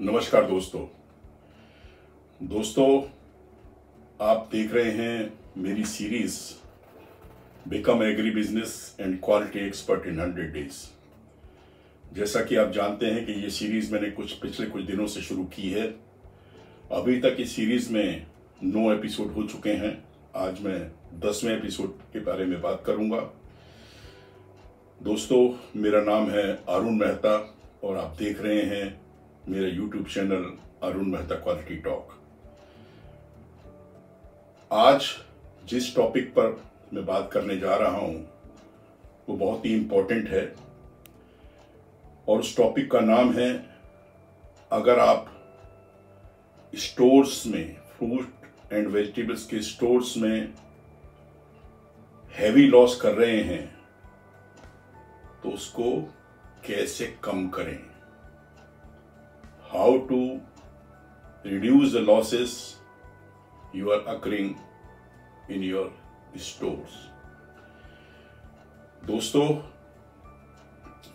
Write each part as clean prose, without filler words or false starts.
नमस्कार दोस्तों, आप देख रहे हैं मेरी series become agri business and quality expert in 100 days. जैसा कि आप जानते हैं कि ये सीरीज मैंने पिछले कुछ दिनों से शुरू की है। अभी तक इस सीरीज में 9 एपिसोड हो चुके हैं। आज मैं 10वें एपिसोड के बारे में बात करूंगा। दोस्तों, मेरा नाम है अरुण मेहता और आप देख रहे हैं मेरा YouTube channel Arun Mehta quality talk. आज जिस टॉपिक पर मैं बात करने जा रहा हूं वो बहुत ही इंपॉर्टेंट है और उस टॉपिक का नाम है, अगर आप स्टोर्स में, फ्रूट एंड वेजिटेबल्स के स्टोर्स में हैवी लॉस कर रहे हैं तो उसको कैसे कम करें। How to reduce the losses you are occurring in your stores। दोस्तों,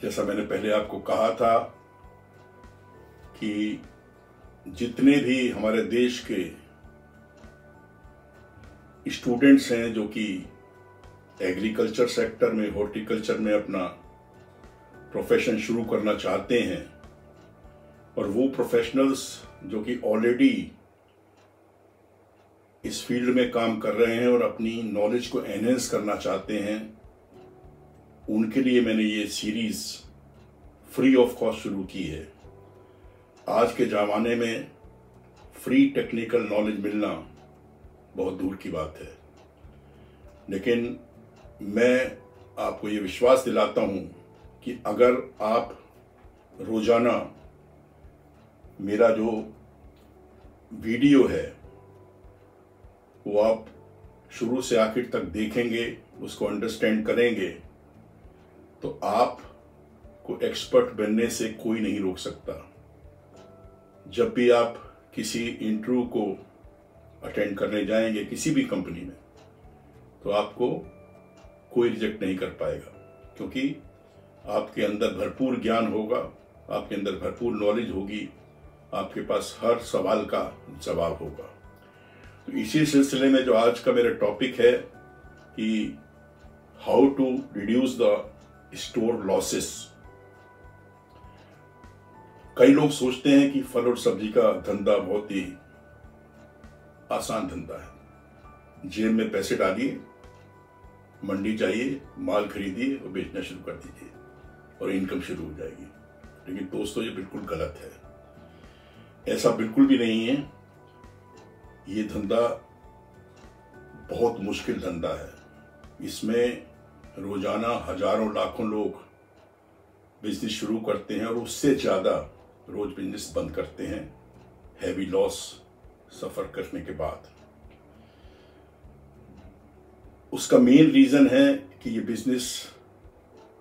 जैसा मैंने पहले आपको कहा था कि जितने भी हमारे देश के स्टूडेंट्स हैं जो कि एग्रीकल्चर सेक्टर में, हॉर्टिकल्चर में अपना प्रोफेशन शुरू करना चाहते हैं और वो प्रोफेशनल्स जो कि ऑलरेडी इस फील्ड में काम कर रहे हैं और अपनी नॉलेज को एनहेंस करना चाहते हैं, उनके लिए मैंने ये सीरीज फ्री ऑफ कॉस्ट शुरू की है। आज के ज़माने में फ्री टेक्निकल नॉलेज मिलना बहुत दूर की बात है, लेकिन मैं आपको ये विश्वास दिलाता हूँ कि अगर आप रोज़ाना मेरा जो वीडियो है वो आप शुरू से आखिर तक देखेंगे, उसको अंडरस्टैंड करेंगे, तो आपको एक्सपर्ट बनने से कोई नहीं रोक सकता। जब भी आप किसी इंटरव्यू को अटेंड करने जाएंगे किसी भी कंपनी में, तो आपको कोई रिजेक्ट नहीं कर पाएगा, क्योंकि आपके अंदर भरपूर ज्ञान होगा, आपके अंदर भरपूर नॉलेज होगी, आपके पास हर सवाल का जवाब होगा। तो इसी सिलसिले में जो आज का मेरा टॉपिक है कि how to reduce the store losses. कई लोग सोचते हैं कि फल और सब्जी का धंधा बहुत ही आसान धंधा है। जेब में पैसे डालिए, मंडी जाइए, माल खरीदिए और बेचना शुरू कर दीजिए और इनकम शुरू हो जाएगी। लेकिन दोस्तों, ये बिल्कुल गलत है। ऐसा बिल्कुल भी नहीं है। ये धंधा बहुत मुश्किल धंधा है। इसमें रोजाना हजारों लाखों लोग बिजनेस शुरू करते हैं और उससे ज़्यादा रोज बिजनेस बंद करते हैं हैवी लॉस सफ़र करने के बाद। उसका मेन रीज़न है कि ये बिजनेस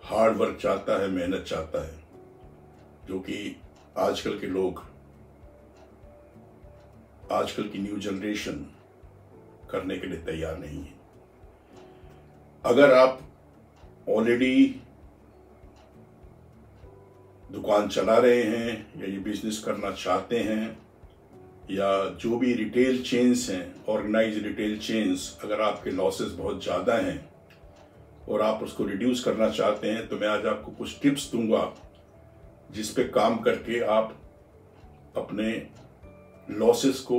हार्ड वर्क चाहता है, मेहनत चाहता है, जो कि आजकल के लोग, आजकल की न्यू जनरेशन करने के लिए तैयार नहीं है। अगर आप ऑलरेडी दुकान चला रहे हैं या ये बिजनेस करना चाहते हैं, या जो भी रिटेल चेन्स हैं, ऑर्गेनाइज रिटेल चेन्स, अगर आपके लॉसेस बहुत ज़्यादा हैं और आप उसको रिड्यूस करना चाहते हैं, तो मैं आज आपको कुछ टिप्स दूंगा जिस पे काम करके आप अपने लॉसेस को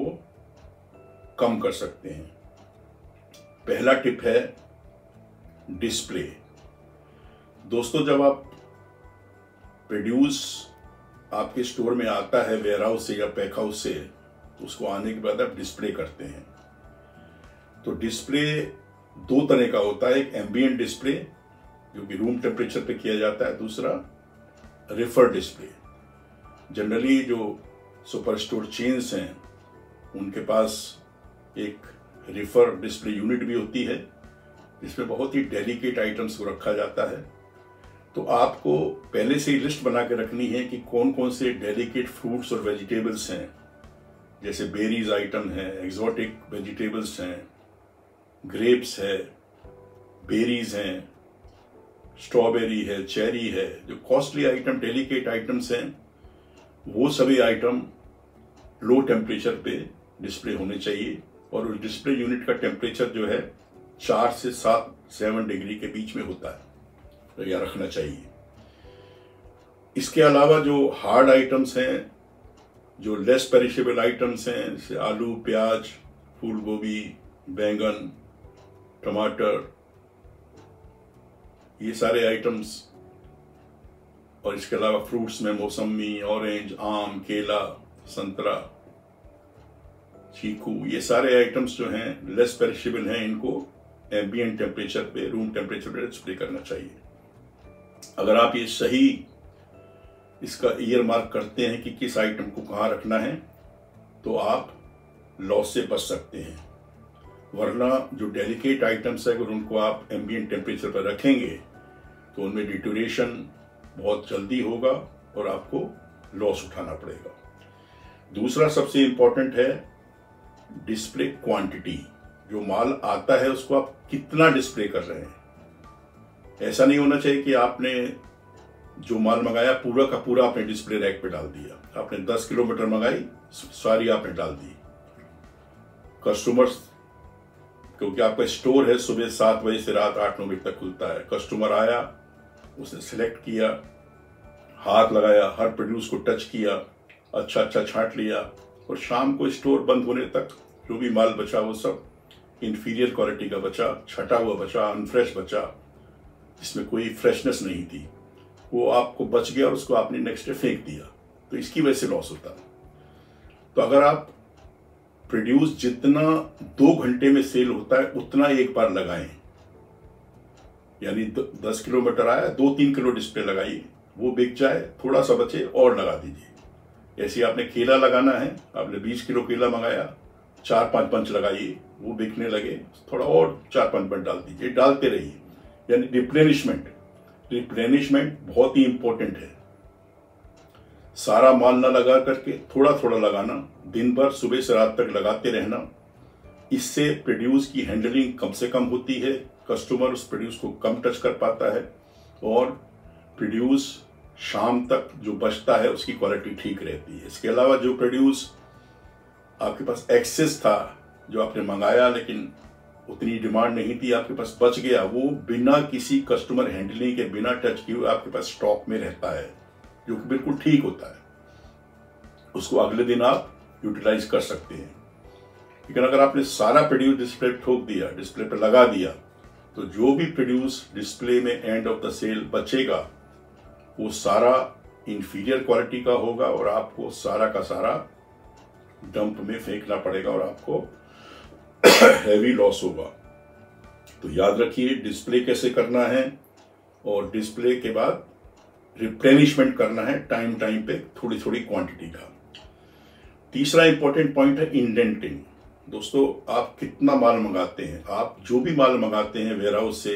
कम कर सकते हैं। पहला टिप है डिस्प्ले। दोस्तों, जब आप प्रोड्यूस आपके स्टोर में आता है वेयर हाउस से या पैक हाउस से, तो उसको आने के बाद आप डिस्प्ले करते हैं। तो डिस्प्ले दो तरह का होता है। एक एम्बिएंट डिस्प्ले जो कि रूम टेम्परेचर पे किया जाता है, दूसरा रिफर डिस्प्ले। जनरली जो सुपर स्टोर चेन्स हैं उनके पास एक रिफर डिस्प्ले यूनिट भी होती है जिसमें बहुत ही डेलिकेट आइटम्स को रखा जाता है। तो आपको पहले से ही लिस्ट बना के रखनी है कि कौन कौन से डेलिकेट फ्रूट्स और वेजिटेबल्स हैं, जैसे बेरीज आइटम है, एग्जॉटिक वेजिटेबल्स हैं, ग्रेप्स है, बेरीज हैं, स्ट्रॉबेरी है, चेरी है, जो कॉस्टली आइटम, डेलिकेट आइटम्स हैं, वो सभी आइटम लो टेम्परेचर पे डिस्प्ले होने चाहिए और उस डिस्प्ले यूनिट का टेम्परेचर जो है 4 से 7 डिग्री के बीच में होता है, तो यह रखना चाहिए। इसके अलावा जो हार्ड आइटम्स हैं, जो लेस पेरिशेबल आइटम्स हैं, जैसे आलू, प्याज, फूल गोभी, बैंगन, टमाटर, ये सारे आइटम्स, और इसके अलावा फ्रूट्स में मौसमी, ऑरेंज, आम, केला, संतरा, चीकू, ये सारे आइटम्स जो हैं लेस पेरिशेबल हैं, इनको एम्बिएंट टेम्परेचर पे, रूम टेम्परेचर पे डिस्प्ले करना चाहिए। अगर आप ये सही इसका ईयर मार्क करते हैं कि किस आइटम को कहाँ रखना है, तो आप लॉस से बच सकते हैं। वरना जो डेलिकेट आइटम्स है, अगर उनको आप एम्बिएंट टेम्परेचर पर रखेंगे तो उनमें डिटोरेशन बहुत जल्दी होगा और आपको लॉस उठाना पड़ेगा। दूसरा सबसे इंपॉर्टेंट है डिस्प्ले क्वांटिटी। जो माल आता है उसको आप कितना डिस्प्ले कर रहे हैं। ऐसा नहीं होना चाहिए कि आपने जो माल मंगाया पूरा का पूरा आपने डिस्प्ले रैक पे डाल दिया। आपने 10 किलोमीटर मंगाई, सारी आपने डाल दी। कस्टमर्स, क्योंकि आपका स्टोर है सुबह 7 बजे से रात 8-9 बजे तक खुलता है, कस्टमर आया, उसने सिलेक्ट किया, हाथ लगाया, हर प्रोड्यूस को टच किया, अच्छा छांट लिया, और शाम को स्टोर बंद होने तक जो भी माल बचा वो सब इंफीरियर क्वालिटी का बचा, छटा हुआ बचा, अनफ्रेश बचा, जिसमें कोई फ्रेशनेस नहीं थी, वो आपको बच गया और उसको आपने नेक्स्ट डे फेंक दिया, तो इसकी वजह से लॉस होता है। तो अगर आप प्रोड्यूस जितना 2 घंटे में सेल होता है उतना एक बार लगाएं, यानी 10 किलोमीटर आया 2-3 किलो डिस्प्ले लगाइए, वो बिक जाए, थोड़ा सा बचे और लगा दीजिए। ऐसे आपने केला लगाना है, आपने 20 किलो केला मंगाया, 4-5 बंच लगाइए, वो बिकने लगे, थोड़ा और 4-5 बंच डाल दीजिए, डालते रहिए। यानी रिप्लेनिशमेंट बहुत ही इंपॉर्टेंट है। सारा माल ना लगा करके थोड़ा थोड़ा लगाना, दिन भर सुबह से रात तक लगाते रहना। इससे प्रोड्यूस की हैंडलिंग कम से कम होती है, कस्टमर उस प्रोड्यूस को कम टच कर पाता है, और प्रोड्यूस शाम तक जो बचता है उसकी क्वालिटी ठीक रहती है। इसके अलावा जो प्रोड्यूस आपके पास एक्सेस था, जो आपने मंगाया लेकिन उतनी डिमांड नहीं थी, आपके पास बच गया, वो बिना किसी कस्टमर हैंडलिंग के, बिना टच किए आपके पास स्टॉक में रहता है, जो कि बिल्कुल ठीक होता है। उसको अगले दिन आप यूटिलाइज कर सकते हैं। लेकिन अगर आपने सारा प्रोड्यूस डिस्प्ले ठोक दिया, डिस्प्ले पर लगा दिया, तो जो भी प्रोड्यूस डिस्प्ले में एंड ऑफ द सेल बचेगा वो सारा इंफीरियर क्वालिटी का होगा और आपको सारा का सारा डंप में फेंकना पड़ेगा और आपको हैवी लॉस होगा। तो याद रखिए डिस्प्ले कैसे करना है, और डिस्प्ले के बाद रिप्लेनिशमेंट करना है टाइम पे, थोड़ी थोड़ी क्वांटिटी का। तीसरा इंपॉर्टेंट पॉइंट है इंडेंटिंग। दोस्तों, आप कितना माल मंगाते हैं, आप जो भी माल मंगाते हैं वेयर हाउस से,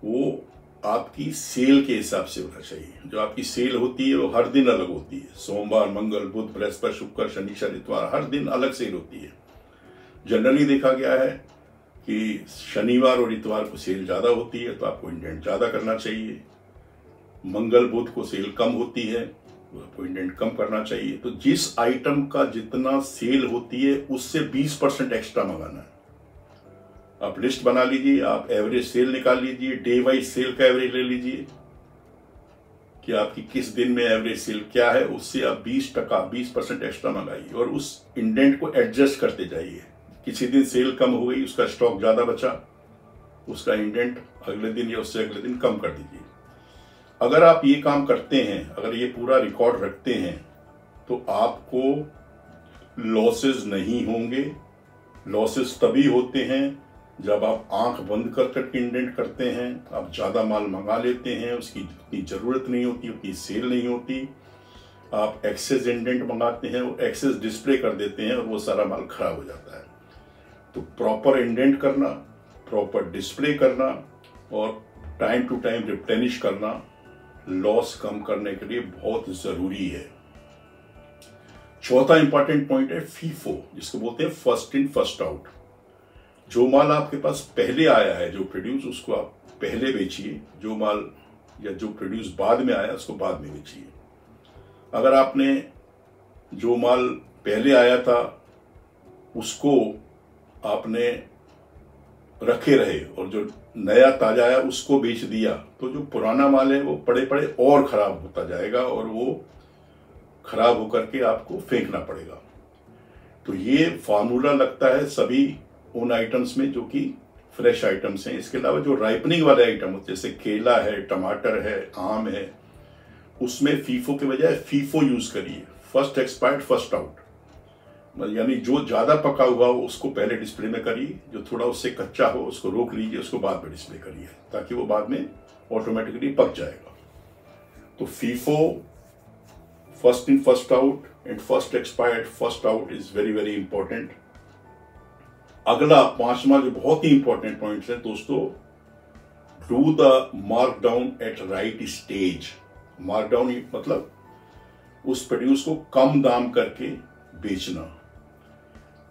वो आपकी सेल के हिसाब से होना चाहिए। जो आपकी सेल होती है वो हर दिन अलग होती है। सोमवार, मंगल, बुध, बृहस्पति, शुक्र, शनि, इतवार, हर दिन अलग सेल होती है। जनरली देखा गया है कि शनिवार और इतवार को सेल ज्यादा होती है, तो आपको इंडेंट ज्यादा करना चाहिए। मंगल बुध को सेल कम होती है, तो आपको इंडेंट कम करना चाहिए। तो जिस आइटम का जितना सेल होती है उससे 20% एक्स्ट्रा मंगाना है। आप लिस्ट बना लीजिए, आप एवरेज सेल निकाल लीजिए, डे वाइज सेल का एवरेज ले लीजिए कि आपकी किस दिन में एवरेज सेल क्या है, उससे आप 20% एक्स्ट्रा मंगाइए और उस इंडेंट को एडजस्ट करते जाइए। किसी दिन सेल कम हो गई, उसका स्टॉक ज्यादा बचा, उसका इंडेंट अगले दिन या उससे अगले दिन कम कर दीजिए। अगर आप ये काम करते हैं, अगर ये पूरा रिकॉर्ड रखते हैं, तो आपको लॉसेस नहीं होंगे। लॉसेस तभी होते हैं जब आप आंख बंद कर करके इंडेंट करते हैं, आप ज्यादा माल मंगा लेते हैं, उसकी जितनी जरूरत नहीं होती, उतनी सेल नहीं होती, आप एक्सेस इंडेंट मंगाते हैं, वो एक्सेस डिस्प्ले कर देते हैं और वो सारा माल खराब हो जाता है। तो प्रॉपर इंडेंट करना, प्रॉपर डिस्प्ले करना और टाइम टू टाइम रिप्लेनिश करना लॉस कम करने के लिए बहुत जरूरी है। चौथा इंपॉर्टेंट पॉइंट है फीफो, जिसको बोलते हैं फर्स्ट इन फर्स्ट आउट। जो माल आपके पास पहले आया है, जो प्रोड्यूस, उसको आप पहले बेचिए। जो माल या जो प्रोड्यूस बाद में आया उसको बाद में बेचिए। अगर आपने जो माल पहले आया था उसको आपने रखे रहे और जो नया ताजा आया उसको बेच दिया, तो जो पुराना माल है वो पड़े पड़े और खराब होता जाएगा और वो खराब होकर के आपको फेंकना पड़ेगा। तो ये फार्मूला लगता है सभी उन आइटम्स में जो कि फ्रेश आइटम्स हैं। इसके अलावा जो राइपनिंग वाले आइटम होते हैं, जैसे केला है, टमाटर है, आम है, उसमें फीफो के बजाय फीफो यूज करिए, फर्स्ट एक्सपायर्ड फर्स्ट आउट। यानी जो ज्यादा पका हुआ हो उसको पहले डिस्प्ले में करिए, जो थोड़ा उससे कच्चा हो उसको रोक लीजिए, उसको बाद में डिस्प्ले करिए, ताकि वो बाद में ऑटोमेटिकली पक जाएगा। तो FIFO, first in first out and first expired first out is very very important. अगला 5वां जो बहुत ही इंपॉर्टेंट पॉइंट है दोस्तों, do the mark down at right stage. Mark down मतलब उस प्रोड्यूस को कम दाम करके बेचना।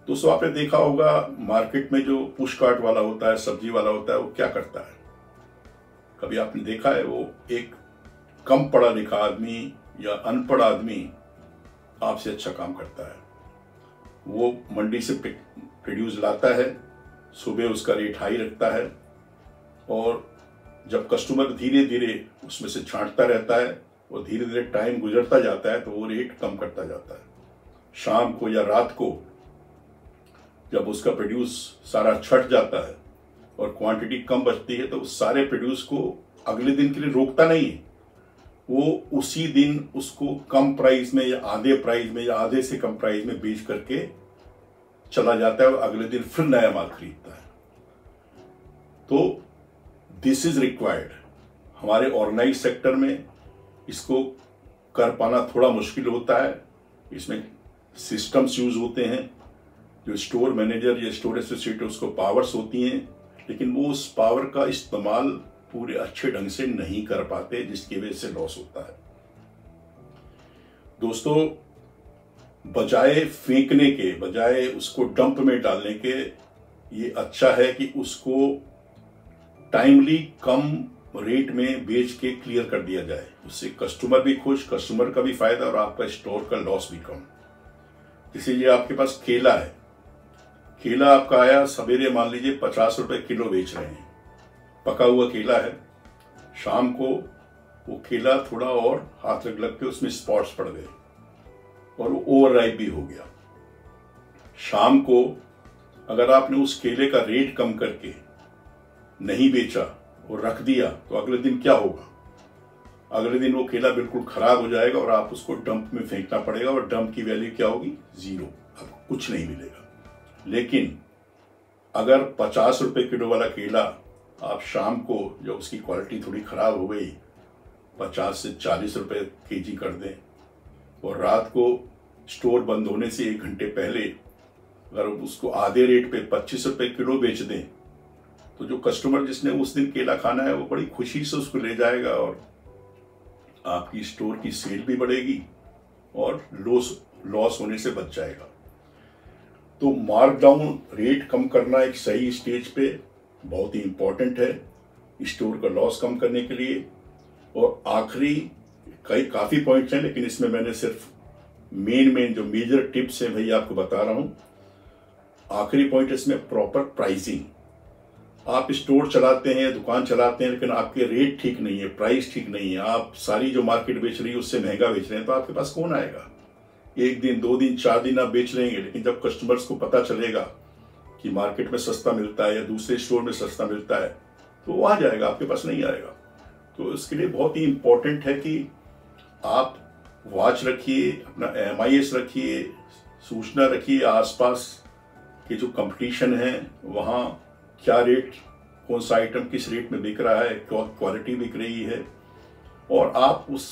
दोस्तों आपने देखा होगा मार्केट में जो पुश कार्ट वाला होता है, सब्जी वाला होता है, वो क्या करता है, कभी आपने देखा है? वो एक कम पढ़ा लिखा आदमी या अनपढ़ आदमी आपसे अच्छा काम करता है। वो मंडी से प्रोड्यूस लाता है, सुबह उसका रेट हाई रखता है और जब कस्टमर धीरे धीरे उसमें से छांटता रहता है और धीरे धीरे टाइम गुजरता जाता है तो वो रेट कम करता जाता है। शाम को या रात को जब उसका प्रोड्यूस सारा छट जाता है और क्वांटिटी कम बचती है तो उस सारे प्रोड्यूस को अगले दिन के लिए रोकता नहीं है, वो उसी दिन उसको कम प्राइस में या आधे प्राइस में या आधे से कम प्राइस में बेच करके चला जाता है और अगले दिन फिर नया माल खरीदता है। तो दिस इज रिक्वायर्ड। हमारे ऑर्गेनाइज सेक्टर में इसको कर पाना थोड़ा मुश्किल होता है। इसमें सिस्टम्स यूज होते हैं, जो स्टोर मैनेजर या स्टोर एसोसिएट उसको पावर्स होती हैं, लेकिन वो उस पावर का इस्तेमाल पूरे अच्छे ढंग से नहीं कर पाते, जिसकी वजह से लॉस होता है। दोस्तों बजाय फेंकने के, बजाय उसको डंप में डालने के, ये अच्छा है कि उसको टाइमली कम रेट में बेच के क्लियर कर दिया जाए। उससे कस्टमर भी खुश, कस्टमर का भी फायदा और आपका स्टोर का लॉस भी कम। इसीलिए आपके पास केला है, केला आपका आया सवेरे, मान लीजिए 50 रुपए किलो बेच रहे हैं, पका हुआ केला है। शाम को वो केला थोड़ा और हाथ लग के उसमें स्पॉट्स पड़ गए और वो ओवर राइप भी हो गया। शाम को अगर आपने उस केले का रेट कम करके नहीं बेचा और रख दिया तो अगले दिन क्या होगा? अगले दिन वो केला बिल्कुल खराब हो जाएगा और आप उसको डंप में फेंकना पड़ेगा और डंप की वैल्यू क्या होगी? 0। आपको कुछ नहीं मिलेगा। लेकिन अगर 50 रुपए किलो वाला केला आप शाम को, जब उसकी क्वालिटी थोड़ी खराब हो गई, 50 से 40 रुपए केजी कर दें और रात को स्टोर बंद होने से 1 घंटे पहले अगर उसको आधे रेट पे 25 रुपए किलो बेच दें, तो जो कस्टमर जिसने उस दिन केला खाना है वो बड़ी खुशी से उसको ले जाएगा और आपकी स्टोर की सेल भी बढ़ेगी और लॉस होने से बच जाएगा। तो मार्क डाउन रेट कम करना एक सही स्टेज पे बहुत ही इंपॉर्टेंट है स्टोर का लॉस कम करने के लिए। और आखिरी काफी पॉइंट्स हैं, लेकिन इसमें मैंने सिर्फ मेन जो मेजर टिप्स हैं भाई आपको बता रहा हूं। आखिरी पॉइंट इसमें प्रॉपर प्राइसिंग। आप स्टोर चलाते हैं, दुकान चलाते हैं, लेकिन आपके रेट ठीक नहीं है, प्राइस ठीक नहीं है, आप सारी जो मार्केट बेच रही है उससे महंगा बेच रहे हैं, तो आपके पास कौन आएगा? 1 दिन 2 दिन 4 दिन आप बेच लेंगे, लेकिन जब कस्टमर्स को पता चलेगा कि मार्केट में सस्ता मिलता है या दूसरे स्टोर में सस्ता मिलता है तो वो आ जाएगा, आपके पास नहीं आएगा। तो इसके लिए बहुत ही इंपॉर्टेंट है कि आप वॉच रखिए, अपना MIS रखिए, सूचना रखिए आसपास के जो कंपटीशन है वहाँ क्या रेट, कौन सा आइटम किस रेट में बिक रहा है, क्या क्वालिटी बिक रही है, और आप उस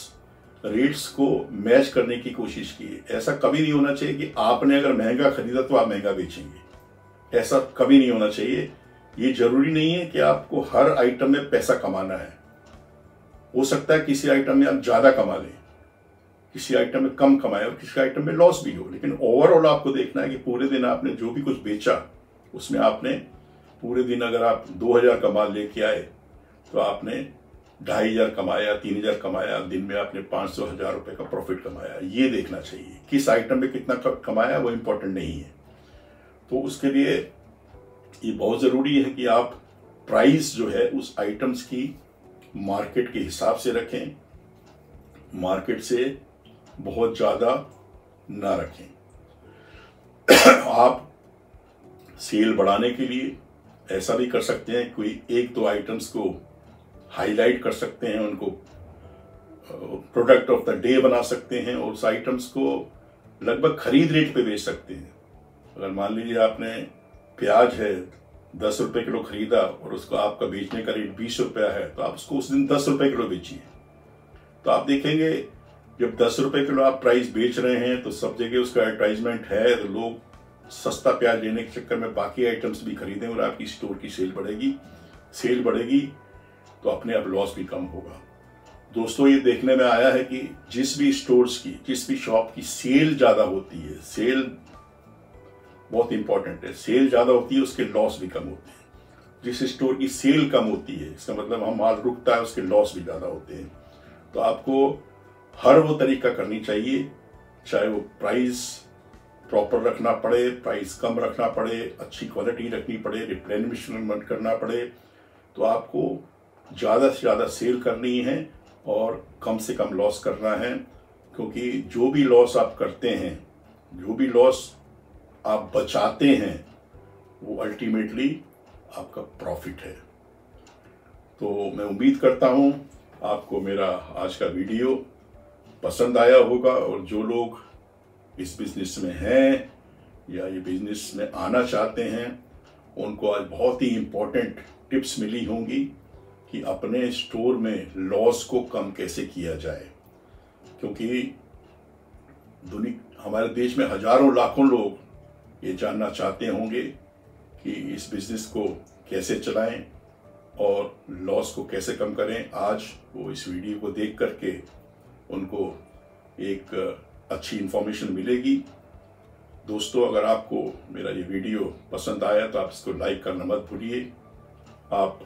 रेट्स को मैच करने की कोशिश कीजिए। ऐसा कभी नहीं होना चाहिए कि आपने अगर महंगा खरीदा तो आप महंगा बेचेंगे, ऐसा कभी नहीं होना चाहिए। ये जरूरी नहीं है कि आपको हर आइटम में पैसा कमाना है। हो सकता है किसी आइटम में आप ज्यादा कमा लें, किसी आइटम में कम कमाए और किसी आइटम में लॉस भी हो, लेकिन ओवरऑल आपको देखना है कि पूरे दिन आपने जो भी कुछ बेचा उसमें आपने पूरे दिन, अगर आप 2000 का माल लेके आए तो आपने 2,500 कमाया, 3,000 कमाया, दिन में आपने 500-1,000 रुपए का प्रॉफिट कमाया, ये देखना चाहिए। किस आइटम में कितना कमाया वो इम्पोर्टेंट नहीं है। तो उसके लिए ये बहुत ज़रूरी है कि आप प्राइस जो है उस आइटम्स की मार्केट के हिसाब से रखें, मार्केट से बहुत ज़्यादा ना रखें। आप सेल बढ़ाने के लिए ऐसा भी कर सकते हैं, कोई 1-2 आइटम्स को हाईलाइट कर सकते हैं, उनको प्रोडक्ट ऑफ द डे बना सकते हैं और उस आइटम्स को लगभग खरीद रेट पे बेच सकते हैं। अगर मान लीजिए आपने प्याज है 10 रुपए किलो खरीदा और उसको आपका बेचने का रेट 20 रुपया है, तो आप उसको उस दिन 10 रुपए किलो बेचिए। तो आप देखेंगे जब 10 रुपए किलो आप प्राइस बेच रहे हैं तो सब जगह उसका एडवर्टाइजमेंट है, तो लोग सस्ता प्याज लेने के चक्कर में बाकी आइटम्स भी खरीदें और आपकी स्टोर की सेल बढ़ेगी। सेल बढ़ेगी तो अपने आप लॉस भी कम होगा। दोस्तों, ये देखने में आया है कि जिस भी स्टोर्स की, जिस भी शॉप की सेल ज़्यादा होती है, सेल बहुत इंपॉर्टेंट है, सेल ज़्यादा होती है उसके लॉस भी कम होते हैं। जिस स्टोर की सेल कम होती है इसका मतलब हम माल रुकता है, उसके लॉस भी ज़्यादा होते हैं। तो आपको हर वो तरीका करनी चाहिए, चाहे वो प्राइस प्रॉपर रखना पड़े, प्राइस कम रखना पड़े, अच्छी क्वालिटी रखनी पड़े, रिप्लेनिशमेंट करना पड़े, तो आपको ज़्यादा से ज़्यादा सेल करनी है और कम से कम लॉस करना है। क्योंकि जो भी लॉस आप करते हैं, जो भी लॉस आप बचाते हैं, वो अल्टीमेटली आपका प्रॉफिट है। तो मैं उम्मीद करता हूँ आपको मेरा आज का वीडियो पसंद आया होगा और जो लोग इस बिजनेस में हैं या ये बिजनेस में आना चाहते हैं उनको आज बहुत ही इम्पोर्टेंट टिप्स मिली होंगी कि अपने स्टोर में लॉस को कम कैसे किया जाए। क्योंकि हमारे देश में हजारों लाखों लोग ये जानना चाहते होंगे कि इस बिजनेस को कैसे चलाएं और लॉस को कैसे कम करें। आज वो इस वीडियो को देख करके उनको एक अच्छी इन्फॉर्मेशन मिलेगी। दोस्तों, अगर आपको मेरा ये वीडियो पसंद आया तो आप इसको लाइक करना मत भूलिए। आप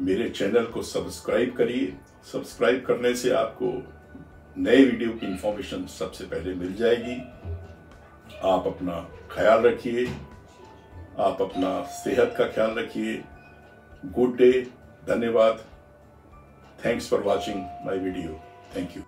मेरे चैनल को सब्सक्राइब करिए। सब्सक्राइब करने से आपको नए वीडियो की इन्फॉर्मेशन सबसे पहले मिल जाएगी। आप अपना ख्याल रखिए, आप अपना सेहत का ख्याल रखिए। गुड डे, धन्यवाद। Thanks for watching my video. Thank you.